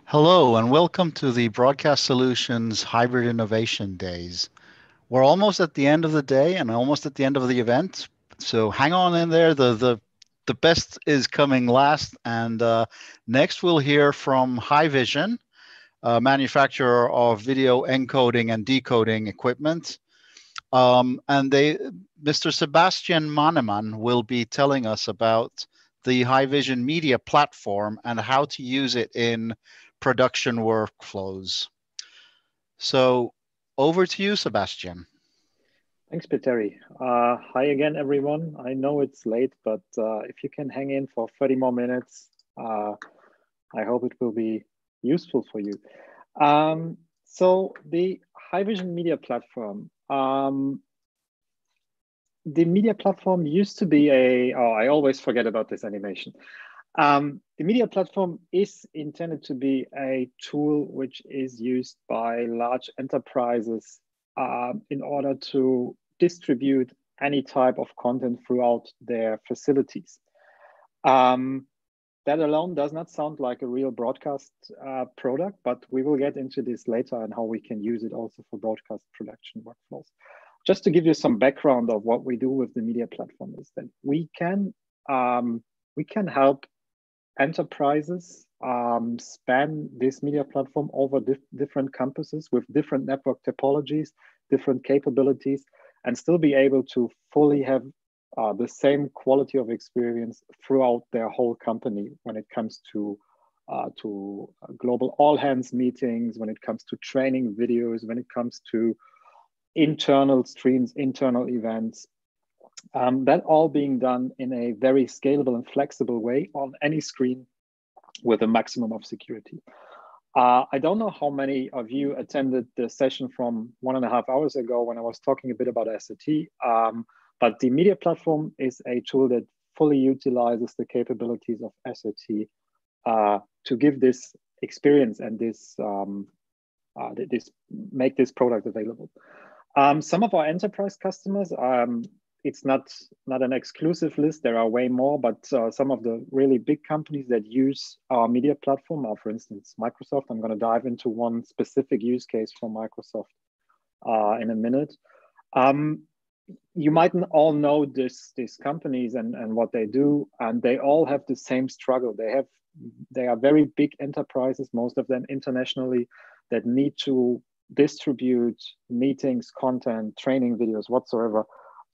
Hello, and welcome to the Broadcast Solutions Hybrid Innovation Days. We're almost at the end of the day and almost at the end of the event, so hang on in there. The best is coming last, and next we'll hear from Haivision, a manufacturer of video encoding and decoding equipment. Mr. Sebastian Maneman will be telling us about the Haivision media platform and how to use it in production workflows. So over to you, Sebastian. Thanks, Petteri. Hi again, everyone. I know it's late, but if you can hang in for 30 more minutes, I hope it will be useful for you. So the Haivision media platform. The media platform used to be I always forget about this animation. The media platform is intended to be a tool which is used by large enterprises in order to distribute any type of content throughout their facilities. That alone does not sound like a real broadcast product, but we will get into this later and how we can use it also for broadcast production workflows. Just to give you some background of what we do with the media platform is that we can help enterprises span this media platform over different campuses with different network topologies, different capabilities, and still be able to fully have the same quality of experience throughout their whole company when it comes to global all hands meetings, when it comes to training videos, when it comes to internal streams, internal events, that all being done in a very scalable and flexible way on any screen with a maximum of security. I don't know how many of you attended the session from 1.5 hours ago when I was talking a bit about SRT, but the media platform is a tool that fully utilizes the capabilities of SRT to give this experience and make this product available. Some of our enterprise customers, it's not an exclusive list. There are way more, but some of the really big companies that use our media platform are, for instance, Microsoft. I'm going to dive into one specific use case from Microsoft in a minute. You might all know these companies and what they do, and they all have the same struggle. They are very big enterprises, most of them internationally, that need to distribute meetings, content, training videos, whatsoever,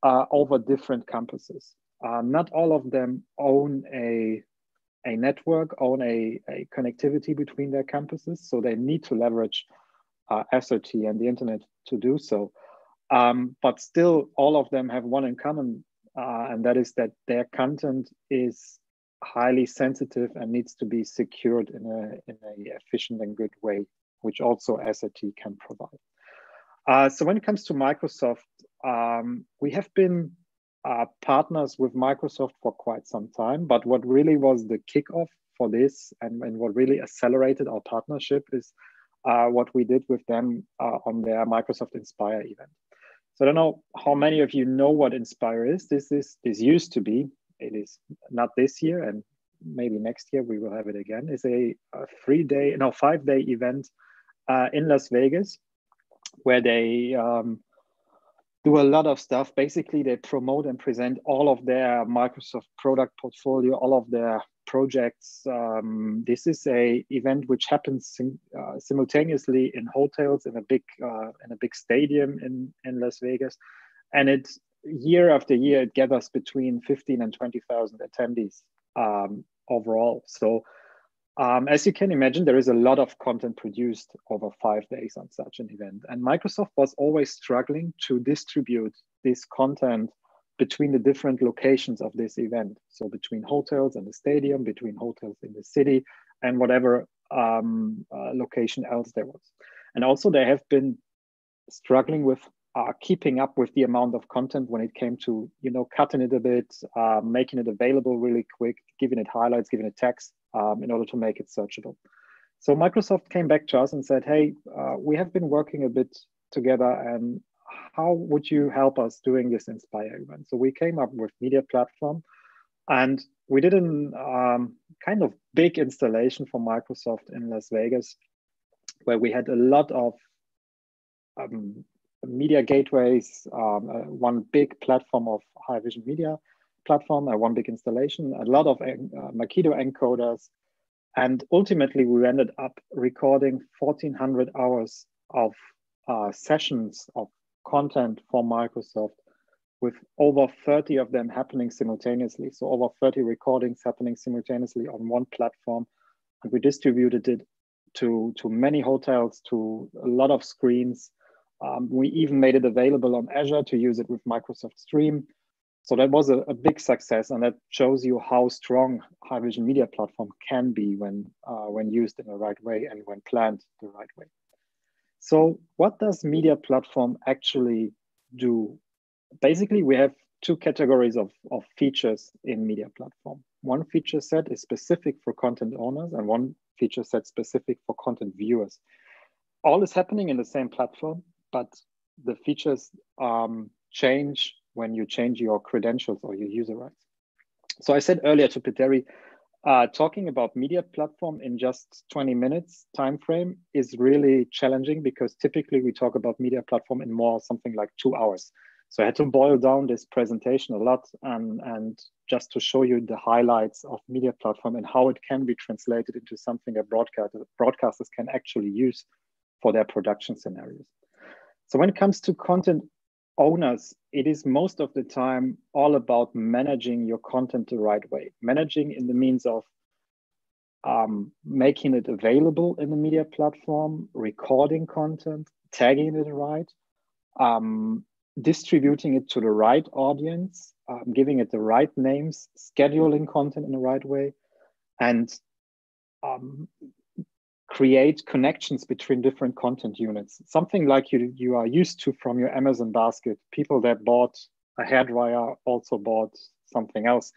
over different campuses. Not all of them own a network, own a connectivity between their campuses, so they need to leverage SRT and the internet to do so. But still, all of them have one in common, and that is that their content is highly sensitive and needs to be secured in a efficient and good way, which also SRT can provide. So when it comes to Microsoft, we have been partners with Microsoft for quite some time, but what really was the kickoff for this and what really accelerated our partnership is what we did with them on their Microsoft Inspire event. So I don't know how many of you know what Inspire is. This used to be, it is not this year, and maybe next year we will have it again. It's a 5-day event in Las Vegas, where they do a lot of stuff. Basically, they promote and present all of their Microsoft product portfolio, all of their projects. This is a event which happens simultaneously in hotels in a big stadium in Las Vegas, and it year after year it gathers between 15 and 20,000 attendees overall. So as you can imagine, there is a lot of content produced over 5 days on such an event. And Microsoft was always struggling to distribute this content between the different locations of this event. So between hotels and the stadium, between hotels in the city, and whatever location else there was. And also they have been struggling with keeping up with the amount of content when it came to, cutting it a bit, making it available really quick, giving it highlights, giving it text in order to make it searchable. So Microsoft came back to us and said, hey, we have been working a bit together, and how would you help us doing this Inspire event? So we came up with media platform And we did a kind of big installation for Microsoft in Las Vegas, where we had a lot of media gateways, one big platform of Haivision media platform, one big installation, a lot of Makito encoders. And ultimately, we ended up recording 1,400 hours of sessions of content for Microsoft, with over 30 of them happening simultaneously. So over 30 recordings happening simultaneously on one platform. And we distributed it to many hotels, to a lot of screens. We even made it available on Azure to use it with Microsoft Stream. So that was a big success, and that shows you how strong Haivision Media Platform can be when used in the right way and when planned the right way. So what does Media Platform actually do? Basically, we have two categories of features in Media Platform. One feature set is specific for content owners, and one feature set specific for content viewers. All is happening in the same platform, but the features change when you change your credentials or your user rights. So I said earlier to Peteri, talking about Media Platform in just 20 minutes time frame is really challenging, because typically we talk about Media Platform in more something like 2 hours. So I had to boil down this presentation a lot and just to show you the highlights of Media Platform and how it can be translated into something that broadcasters can actually use for their production scenarios. So when it comes to content owners, it is most of the time all about managing your content the right way. Managing in the means of making it available in the Media Platform, recording content, tagging it right, distributing it to the right audience, giving it the right names, scheduling content in the right way, and create connections between different content units. Something like you are used to from your Amazon basket. People that bought a hairdryer also bought something else.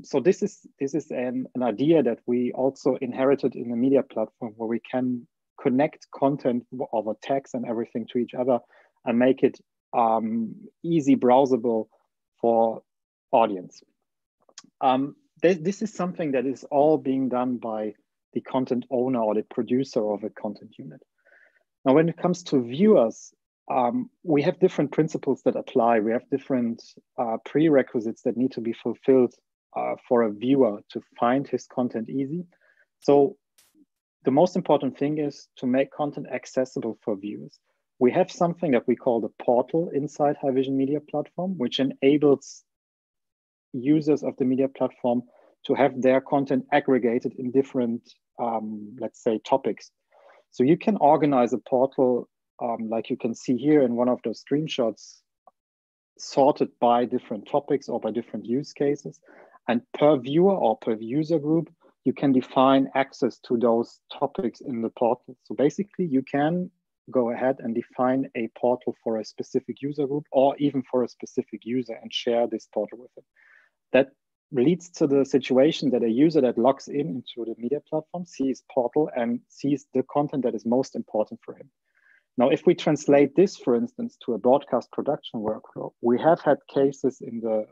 So this is an idea that we also inherited in the Media Platform, where we can connect content over tags and everything to each other and make it easy browsable for audience. This is something that is all being done by the content owner or the producer of a content unit. Now, when it comes to viewers, we have different principles that apply. We have different prerequisites that need to be fulfilled for a viewer to find his content easy. So the most important thing is to make content accessible for viewers. We have something that we call the portal inside Haivision Media Platform, which enables users of the Media Platform to have their content aggregated in different, let's say, topics. So you can organize a portal like you can see here in one of those screenshots, sorted by different topics or by different use cases. And per viewer or per user group, you can define access to those topics in the portal. So basically, you can go ahead and define a portal for a specific user group or even for a specific user and share this portal with them. That leads to the situation that a user that logs into the Media Platform sees portal and sees the content that is most important for him. Now, if we translate this, for instance, to a broadcast production workflow, we have had cases in the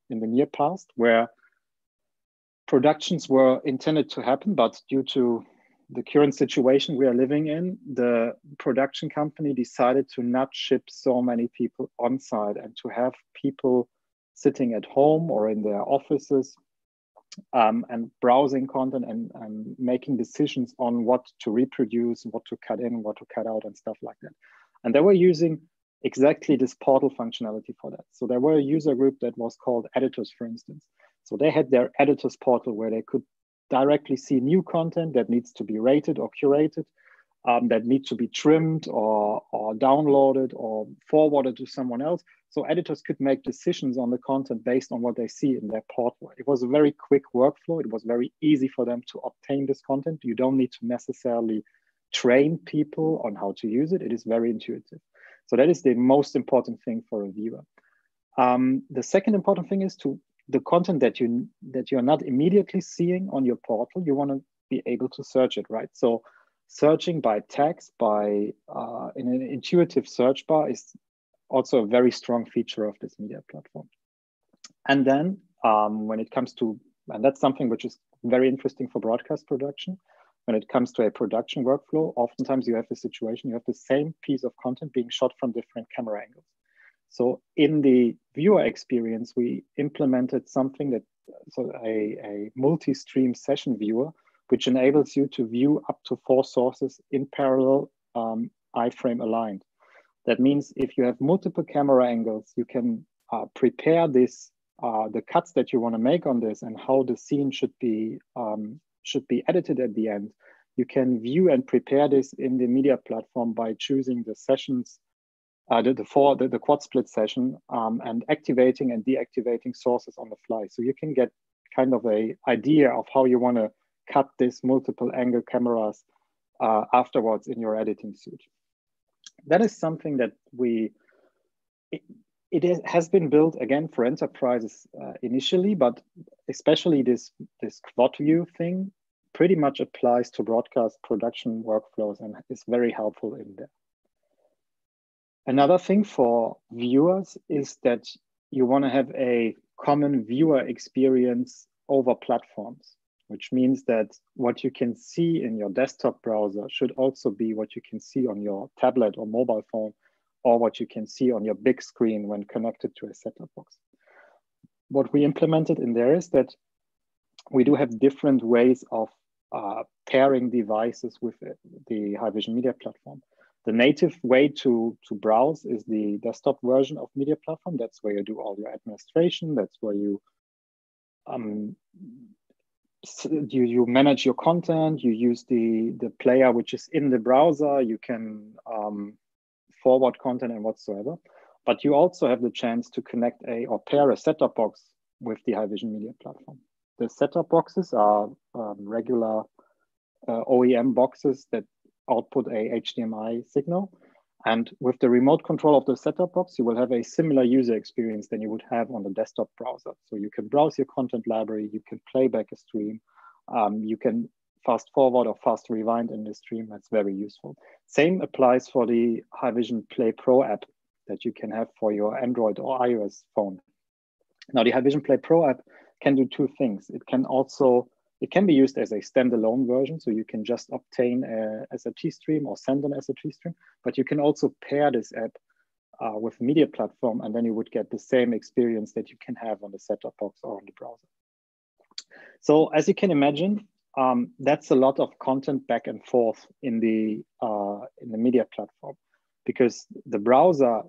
near past where productions were intended to happen, but due to the current situation we are living in, the production company decided to not ship so many people on site and to have people sitting at home or in their offices and browsing content and making decisions on what to reproduce, what to cut in, what to cut out and stuff like that. And they were using exactly this portal functionality for that. So there were a user group that was called editors, for instance. So they had their editors portal where they could directly see new content that needs to be rated or curated, that needs to be trimmed or downloaded or forwarded to someone else. So editors could make decisions on the content based on what they see in their portal. It was a very quick workflow. It was very easy for them to obtain this content. You don't need to necessarily train people on how to use it. It is very intuitive. So that is the most important thing for a viewer. The second important thing is the content that you're not immediately seeing on your portal, you want to be able to search it, right? So searching by tags, in an intuitive search bar is also a very strong feature of this Media Platform. And then when it comes to, and that's something which is very interesting for broadcast production. When it comes to a production workflow, oftentimes you have the situation, you have the same piece of content being shot from different camera angles. So in the viewer experience, we implemented something that, so a multi-stream session viewer, which enables you to view up to 4 sources in parallel, iframe aligned. That means if you have multiple camera angles, you can prepare this, the cuts that you want to make on this and how the scene should be edited at the end. You can view and prepare this in the media platform by choosing the sessions, the quad split session, and activating and deactivating sources on the fly. So you can get kind of a idea of how you want to cut this multiple angle cameras afterwards in your editing suite. That is something that it has been built again for enterprises initially, but especially this quad view thing pretty much applies to broadcast production workflows and is very helpful in there. Another thing for viewers is that you want to have a common viewer experience over platforms, which means that what you can see in your desktop browser should also be what you can see on your tablet or mobile phone, or what you can see on your big screen when connected to a set-top box. What we implemented in there is that we do have different ways of pairing devices with the Haivision Media Platform. The native way to browse is the desktop version of Media Platform. That's where you do all your administration. That's where you you manage your content. You use the player which is in the browser. You can forward content and whatsoever. But you also have the chance to connect or pair a set-top box with the Haivision Media Platform. The set-top boxes are regular OEM boxes that output a HDMI signal. And with the remote control of the set-top box, you will have a similar user experience than you would have on the desktop browser. So you can browse your content library, you can play back a stream, you can fast forward or fast rewind in the stream. That's very useful. Same applies for the Haivision Play Pro app that you can have for your Android or iOS phone. Now, the Haivision Play Pro app can do 2 things. It can be used as a standalone version, so you can just obtain a SRT stream or send an SRT stream, but you can also pair this app with a media platform, and then you would get the same experience that you can have on the set-top box or on the browser. So as you can imagine, that's a lot of content back and forth in the media platform, because the browser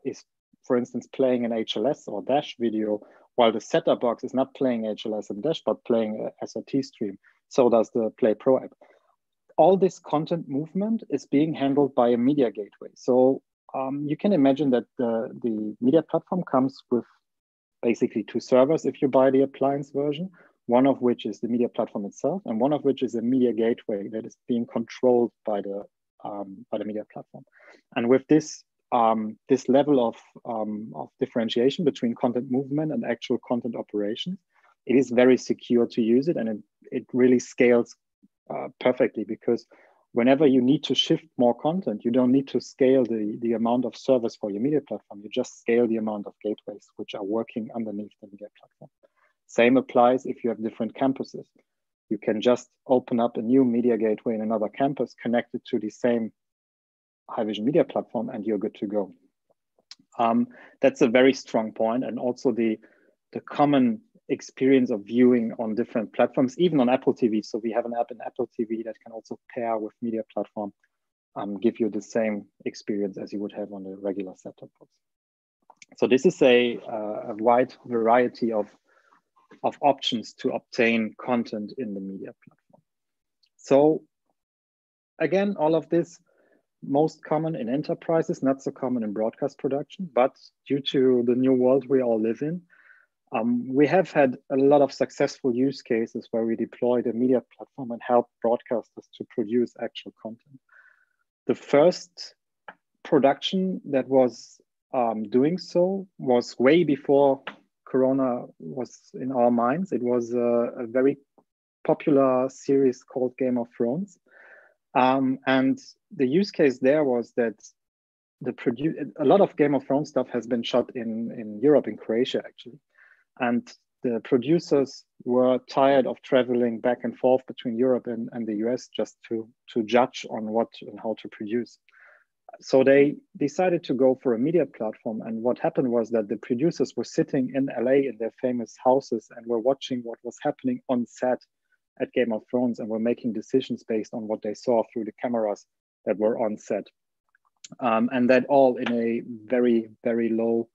is, for instance, playing an HLS or Dash video, while the set-top box is not playing HLS and Dash, but playing a SRT stream. So does the Play Pro app. All this content movement is being handled by a media gateway. So you can imagine that the media platform comes with basically 2 servers if you buy the appliance version, one of which is the media platform itself, and one of which is a media gateway that is being controlled by the media platform. And with this level of differentiation between content movement and actual content operations, it is very secure to use it, and it really scales perfectly, because whenever you need to shift more content, you don't need to scale the amount of servers for your media platform. You just scale the amount of gateways which are working underneath the media platform. Same applies if you have different campuses. You can just open up a new media gateway in another campus connected to the same Haivision Media Platform, and you're good to go. That's a very strong point, and also the common experience of viewing on different platforms, even on Apple TV. So we have an app in Apple TV that can also pair with Media Platform, give you the same experience as you would have on the regular set-top box. So this is a wide variety of options to obtain content in the Media Platform. So again, all of this most common in enterprises, not so common in broadcast production, but due to the new world we all live in, we have had a lot of successful use cases where we deployed a media platform and helped broadcasters to produce actual content. The first production that was doing so was way before Corona was in our minds. It was a very popular series called Game of Thrones. And the use case there was that a lot of Game of Thrones stuff has been shot in Europe, in Croatia, actually. And the producers were tired of traveling back and forth between Europe and the US just to judge on what and how to produce. So they decided to go for a media platform. And what happened was that the producers were sitting in LA in their famous houses and were watching what was happening on set at Game of Thrones and were making decisions based on what they saw through the cameras that were on set. And that all in a very, very low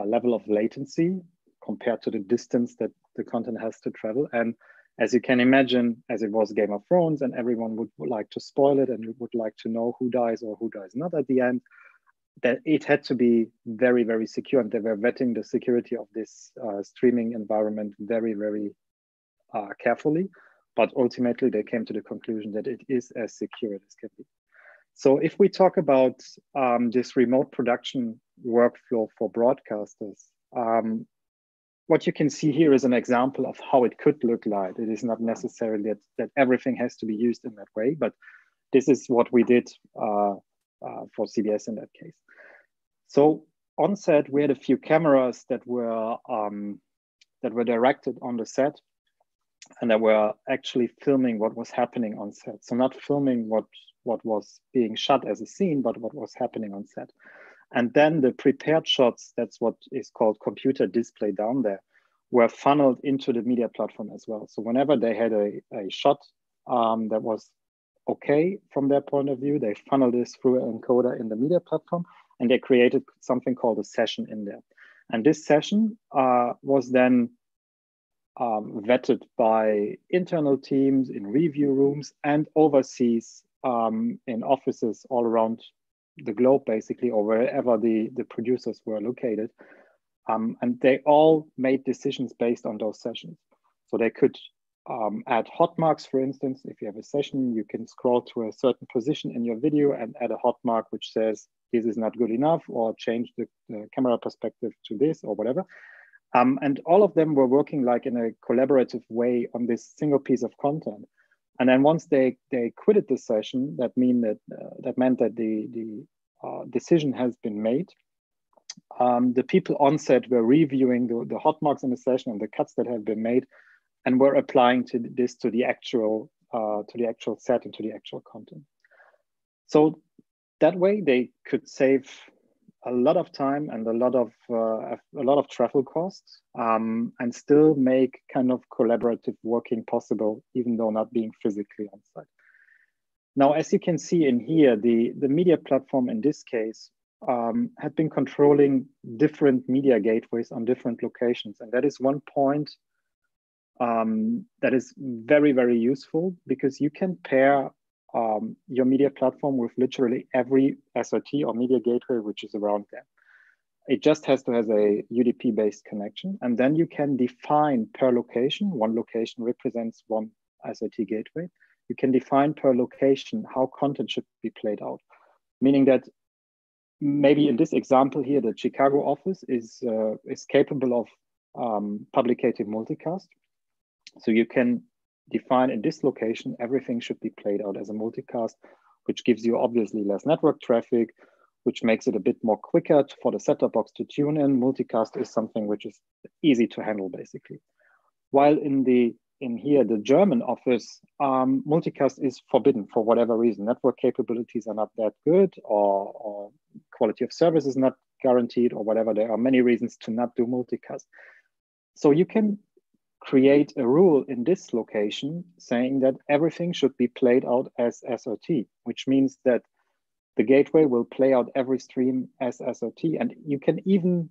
level of latency compared to the distance that the content has to travel. And as you can imagine, as it was Game of Thrones and everyone would like to spoil it and would like to know who dies or who dies not at the end, that it had to be very, very secure. And they were vetting the security of this streaming environment very, very carefully. But ultimately, they came to the conclusion that it is as secure as can be. So if we talk about this remote production workflow for broadcasters, what you can see here is an example of how it could look like. It is not necessarily that everything has to be used in that way, but this is what we did for CBS in that case. So on set, we had a few cameras that were directed on the set and that were actually filming what was happening on set. So not filming what was being shot as a scene, but what was happening on set. And then the prepared shots, that's what is called computer display down there, were funneled into the media platform as well. So whenever they had a shot that was okay from their point of view, they funneled this through an encoder in the media platform, and they created something called a session in there. And this session was then vetted by internal teams in review rooms and overseas in offices all around the globe, basically, or wherever the producers were located. And they all made decisions based on those sessions. So they could add hot marks, for instance. If you have a session, you can scroll to a certain position in your video and add a hot mark which says, this is not good enough, or change the camera perspective to this or whatever. And all of them were working like in a collaborative way on this single piece of content. And then once they quitted the session, that meant that the decision has been made. The people on set were reviewing the hot marks in the session and the cuts that have been made, and were applying to the actual set and to the actual content. So that way they could save a lot of time and a lot of travel costs, and still make kind of collaborative working possible, even though not being physically on site. Now, as you can see in here, the media platform in this case had been controlling different media gateways on different locations. And that is one point that is very, very useful, because you can pair your media platform with literally every SRT or media gateway which is around there. It just has to have a UDP-based connection. And then you can define per location, one location represents one SRT gateway. You can define per location how content should be played out. Meaning that maybe in this example here, the Chicago office is capable of publicating multicast. So you can define in this location, everything should be played out as a multicast, which gives you obviously less network traffic, which makes it a bit more quicker for the set-top box to tune in. Multicast is something which is easy to handle, basically. While in here, the German office, multicast is forbidden for whatever reason. Network capabilities are not that good, or quality of service is not guaranteed, or whatever. There are many reasons to not do multicast. So you can create a rule in this location saying that everything should be played out as SRT, which means that the gateway will play out every stream as SRT. And you can even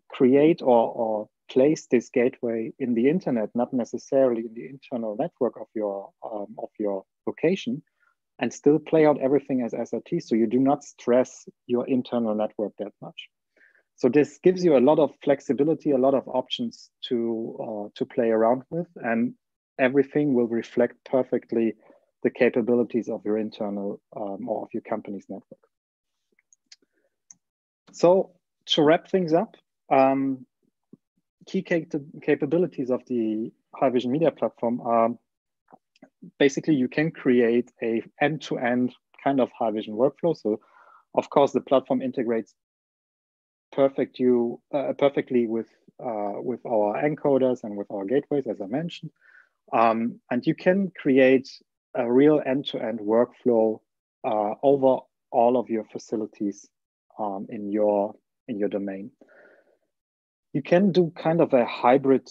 create or place this gateway in the internet, not necessarily in the internal network of your location, and still play out everything as SRT. So you do not stress your internal network that much. So this gives you a lot of flexibility, a lot of options to play around with, and everything will reflect perfectly the capabilities of your internal or of your company's network. So to wrap things up, key capabilities of the Haivision Media Platform are basically you can create a end-to-end kind of Haivision workflow. So of course the platform integrates perfectly with our encoders and with our gateways, as I mentioned. And you can create a real end-to-end workflow over all of your facilities in your domain. You can do kind of a hybrid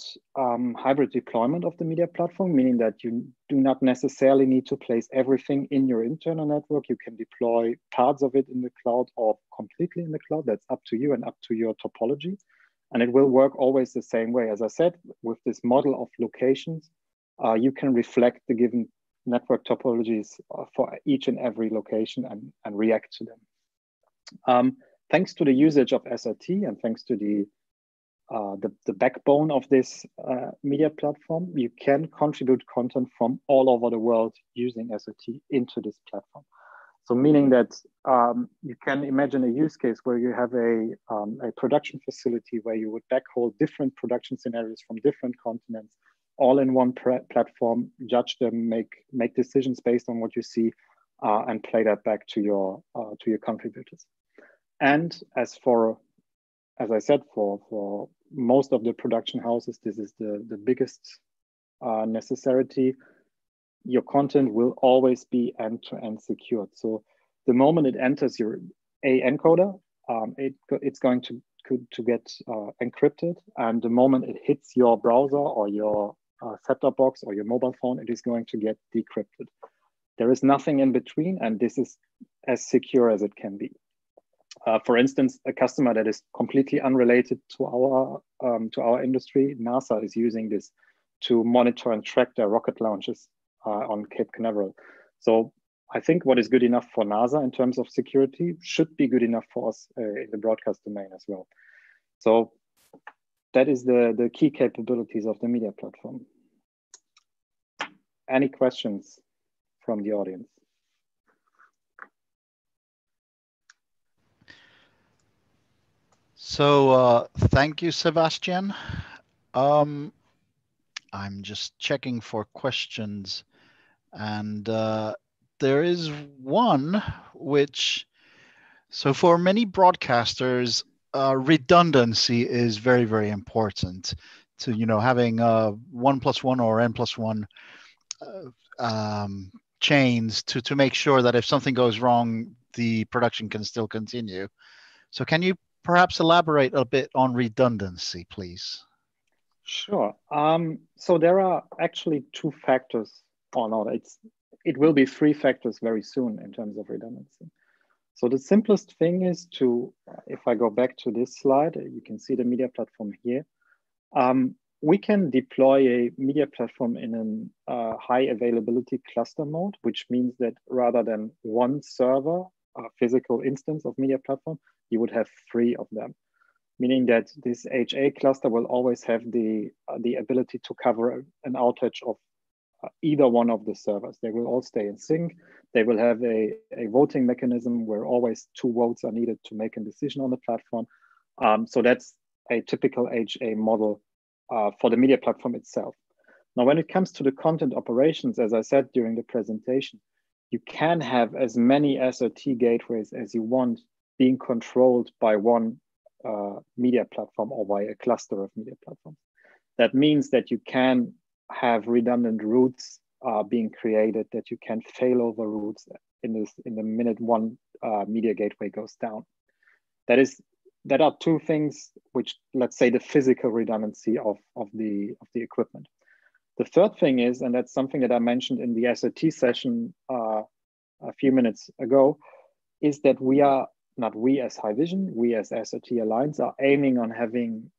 deployment of the media platform, meaning that you do not necessarily need to place everything in your internal network. You can deploy parts of it in the cloud or completely in the cloud. That's up to you and up to your topology. And it will work always the same way. As I said, with this model of locations, you can reflect the given network topologies for each and every location and react to them. Thanks to the usage of SRT and thanks to the backbone of this media platform, you can contribute content from all over the world using SRT into this platform. So meaning that you can imagine a use case where you have a production facility where you would backhaul different production scenarios from different continents, all in one platform, judge them, make decisions based on what you see, and play that back to your contributors. And as I said, for most of the production houses, this is the biggest necessity. Your content will always be end-to-end secured. So the moment it enters your encoder, it's going to get encrypted. And the moment it hits your browser or your set-top box or your mobile phone, it is going to get decrypted. There is nothing in between, and this is as secure as it can be. For instance, a customer that is completely unrelated to our industry, NASA, is using this to monitor and track their rocket launches on Cape Canaveral. So I think what is good enough for NASA in terms of security should be good enough for us in the broadcast domain as well. So that is the key capabilities of the media platform. Any questions from the audience? So thank you, Sebastian. I'm just checking for questions, and there is one which, so for many broadcasters, redundancy is very, very important to, having 1 + 1 or n + 1 chains to make sure that if something goes wrong, the production can still continue. So can you perhaps elaborate a bit on redundancy, please? Sure. So there are actually two factors, or no, it will be three factors very soon in terms of redundancy. So the simplest thing is to, if I go back to this slide, you can see the media platform here. We can deploy a media platform in a high availability cluster mode, which means that rather than one server, a physical instance of media platform, you would have 3 of them, meaning that this HA cluster will always have the ability to cover an outage of either one of the servers. They will all stay in sync. They will have a voting mechanism where always 2 votes are needed to make a decision on the platform. So that's a typical HA model for the media platform itself. Now, when it comes to the content operations, as I said during the presentation, you can have as many SRT gateways as you want being controlled by one media platform or by a cluster of media platforms. That means that you can have redundant routes being created, that you can fail over routes in the minute one media gateway goes down. That are 2 things which, let's say, the physical redundancy of the equipment. The third thing is, and that's something that I mentioned in the SRT session a few minutes ago, is that we are, not we as Haivision, we as SRT Alliance are aiming on having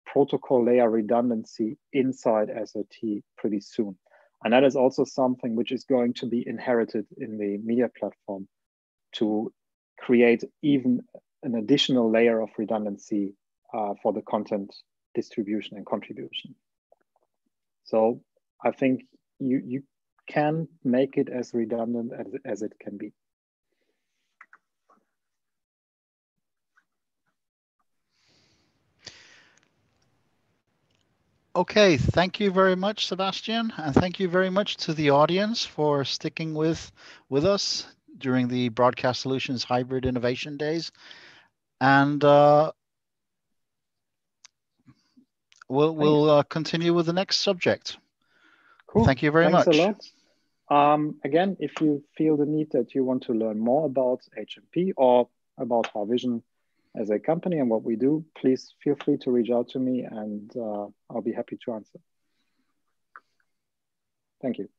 protocol layer redundancy inside SRT pretty soon. And that is also something which is going to be inherited in the media platform to create even an additional layer of redundancy for the content distribution and contribution. So I think you can make it as redundant as it can be. Okay, thank you very much, Sebastian, and thank you very much to the audience for sticking with us during the Broadcast Solutions Hybrid Innovation Days. And we'll Thanks. continue with the next subject. Cool. Thank you very Thanks a much. lot. Again, if you feel the need that you want to learn more about HMP or about Haivision as a company and what we do, please feel free to reach out to me and I'll be happy to answer. Thank you.